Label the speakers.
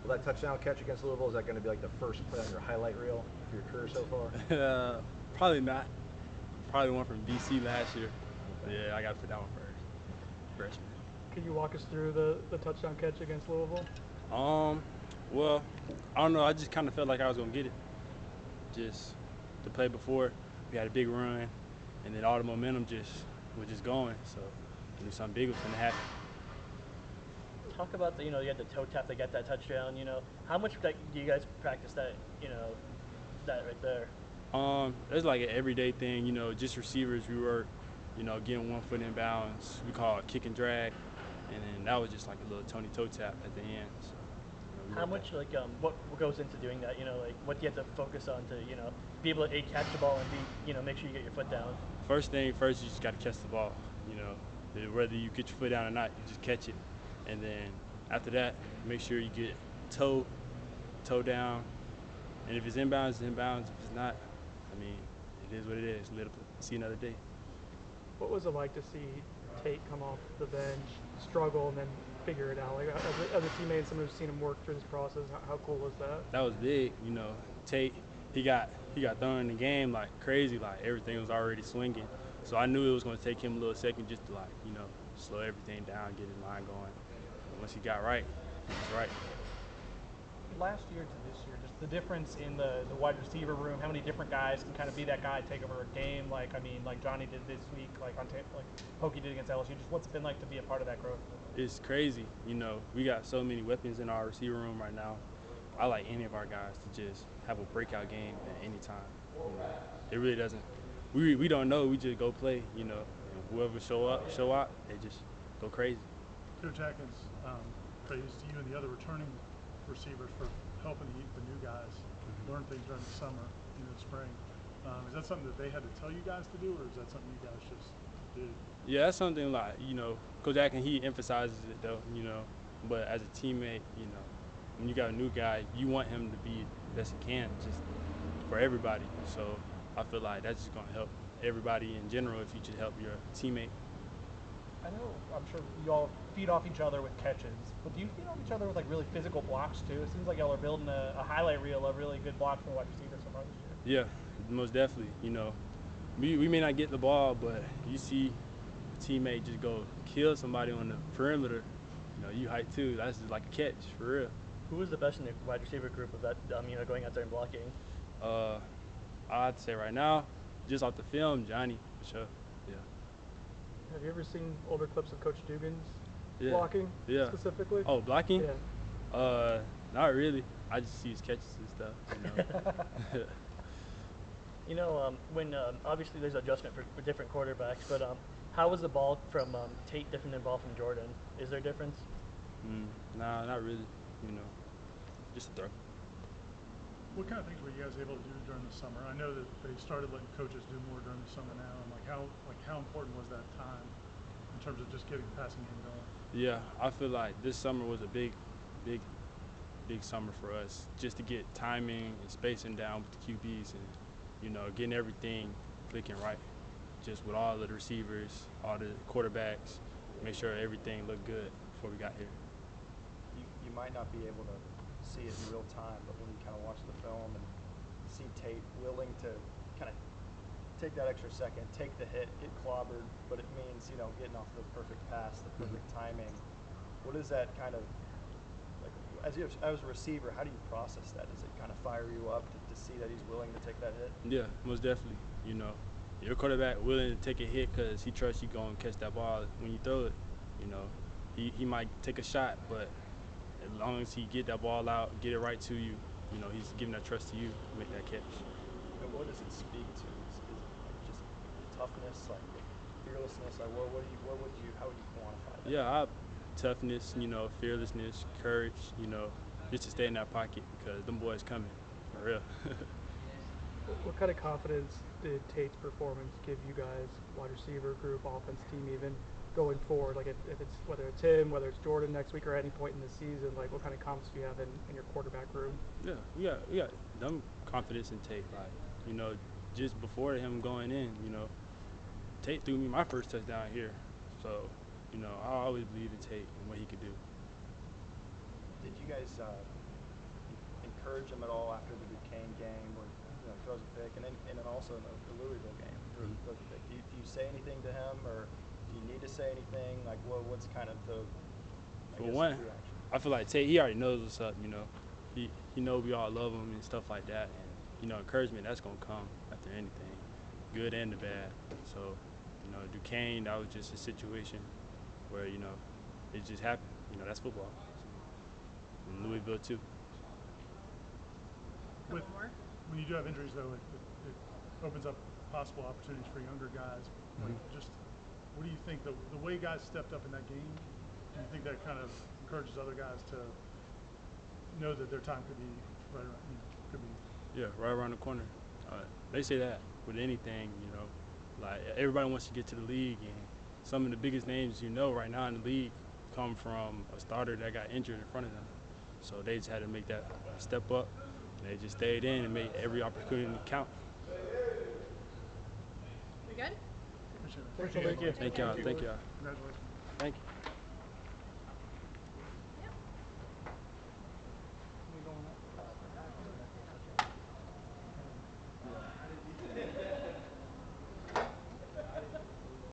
Speaker 1: Will that touchdown catch against Louisville, is that going to be like the first play on your highlight reel for your career so far?
Speaker 2: Probably not. Probably one from DC last year.
Speaker 1: Okay.
Speaker 2: Yeah, I got to put that one first. Freshman.
Speaker 3: Can you walk us through the touchdown catch against Louisville?
Speaker 2: Well, I don't know. I just kind of felt like I was gonna get it. Just the play before, we had a big run, and then all the momentum was just going. So I knew something big was gonna happen.
Speaker 4: Talk about you had the toe tap to get that touchdown. How much do you guys practice that? That right there.
Speaker 2: It's like an everyday thing. Just receivers. We were, getting 1 foot in bounds. We call it kick and drag, and then that was just like a little Tony toe tap at the end. So,
Speaker 4: how much what goes into doing that? What do you have to focus on to be able to catch the ball and make sure you get your foot down.
Speaker 2: First thing first, you just got to catch the ball. Whether you get your foot down or not, you just catch it, and then after that, make sure you get toe down, and if it's inbounds, it's inbounds. If it's not, I mean, it is what it is. See another day.
Speaker 3: What was it like to see Tate come off the bench, struggle, and then figure it out? Like as a teammate and someone who's seen him work through this process, how cool was that?
Speaker 2: That was big. Tate, he got thrown in the game like crazy. Like everything was already swinging. So I knew it was going to take him a little second just to slow everything down, get his mind going. And once he got right, he was right.
Speaker 5: Last year to this year, just the difference in the wide receiver room, how many different guys can kind of be that guy, take over a game, like Johnny did this week, like Pokey did against LSU. Just what's it been like to be a part of that growth?
Speaker 2: It's crazy. We got so many weapons in our receiver room right now. I like any of our guys to just have a breakout game at any time. It really doesn't. We don't know. We just go play. And whoever show out, they just go crazy.
Speaker 6: Coach Atkins praised you and the other returning receivers for helping the new guys learn things during the summer, spring. Is that something that they had to tell you guys to do, or is that something you guys just did?
Speaker 2: Yeah, that's something like, Coach Atkins, he emphasizes it though, but as a teammate, when you got a new guy, you want him to be the best he can, just for everybody. So I feel like that's just going to help everybody in general if you just help your teammate.
Speaker 5: I know, I'm sure you all feed off each other with catches, but do you feed off each other with really physical blocks too? It seems like y'all are building a highlight reel of really good blocks from the wide receivers so far this year.
Speaker 2: Yeah, most definitely. We may not get the ball, but you see a teammate just go kill somebody on the perimeter, you hype too. That's just like a catch, for real.
Speaker 4: Who was the best in the wide receiver group of that, going out there and blocking?
Speaker 2: I'd say right now, just off the film, Johnny, for sure. Yeah.
Speaker 3: Have you ever seen older clips of Coach Dugan's blocking specifically?
Speaker 2: Oh, blocking?
Speaker 3: Yeah.
Speaker 2: Not really. I just see his catches and stuff.
Speaker 4: When obviously there's adjustment for different quarterbacks, but how was the ball from Tate different than the ball from Jordan? Is there a difference?
Speaker 2: Nah, not really. Just a throw.
Speaker 6: What kind of things were you guys able to do during the summer? I know that they started letting coaches do more during the summer now, and how important was that time in terms of just getting the passing game going?
Speaker 2: Yeah, I feel like this summer was a big summer for us, just to get timing and spacing down with the QBs and getting everything clicking right, just with all of the receivers, all the quarterbacks, make sure everything looked good before we got here.
Speaker 7: You might not be able to see it in real time, but when you kind of watch the film and see Tate willing to kind of take that extra second, take the hit, get clobbered, but it means, getting off the perfect pass, the perfect timing. What is that kind of, like, as a receiver, how do you process that? Does it kind of fire you up to see that he's willing to take that hit?
Speaker 2: Yeah, most definitely. Your quarterback willing to take a hit because he trusts you going to catch that ball when you throw it. He might take a shot, but as long as he get that ball out, get it right to you, he's giving that trust to you to make that catch.
Speaker 7: And what does it speak to? Is it like just toughness, like fearlessness? Like how would you quantify that?
Speaker 2: Yeah, toughness, fearlessness, courage, just to stay in that pocket because them boys coming, for real.
Speaker 3: What kind of confidence did Tate's performance give you guys, wide receiver group, offense team, even going forward? Like if it's whether it's him, whether it's Jordan next week or any point in the season, like what kind of confidence do you have in your quarterback room?
Speaker 2: Yeah, we got them confidence in Tate. Like, just before him going in, Tate threw me my first touchdown here. So, I always believe in Tate and what he could do.
Speaker 7: Did you guys encourage him at all after the Duquesne game where he throws a pick, and then also in the Louisville game throws a pick? Do you say anything to him, or do you need to say anything? Like, what's kind of the
Speaker 2: For one,
Speaker 7: reaction?
Speaker 2: I feel like Tate, he already knows what's up, He know we all love him and stuff like that. And, encouragement, that's going to come after anything, good and the bad. So, Duquesne, that was just a situation where, it just happened. That's football. And Louisville, too.
Speaker 6: When you do have injuries, though, it opens up possible opportunities for younger guys. Like, just what do you think, the way guys stepped up in that game, do you think that kind of encourages other guys to know that their time could be right around,
Speaker 2: right around the corner? They say that with anything, like everybody wants to get to the league, and some of the biggest names right now in the league come from a starter that got injured in front of them. So they just had to make that step up. They just stayed in and made every opportunity count.
Speaker 8: We good?
Speaker 6: Appreciate it.
Speaker 3: Thank you.
Speaker 2: Thank y'all.
Speaker 6: Congratulations.
Speaker 2: Thank you.